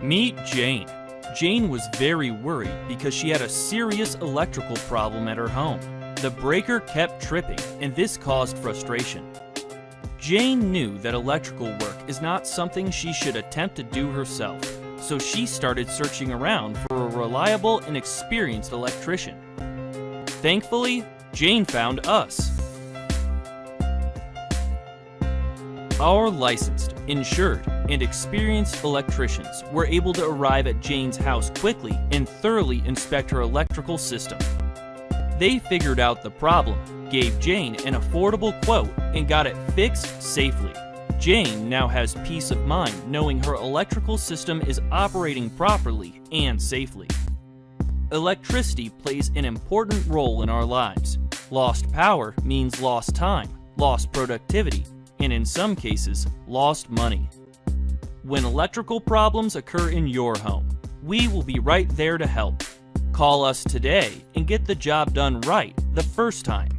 Meet Jane. Jane was very worried because she had a serious electrical problem at her home. The breaker kept tripping, and this caused frustration. Jane knew that electrical work is not something she should attempt to do herself, so she started searching around for a reliable and experienced electrician. Thankfully, Jane found us. Our licensed, insured, and experienced electricians were able to arrive at Jane's house quickly and thoroughly inspect her electrical system. They figured out the problem, gave Jane an affordable quote, and got it fixed safely. Jane now has peace of mind knowing her electrical system is operating properly and safely. Electricity plays an important role in our lives. Lost power means lost time, lost productivity, and in some cases, lost money. When electrical problems occur in your home, we will be right there to help. Call us today and get the job done right the first time.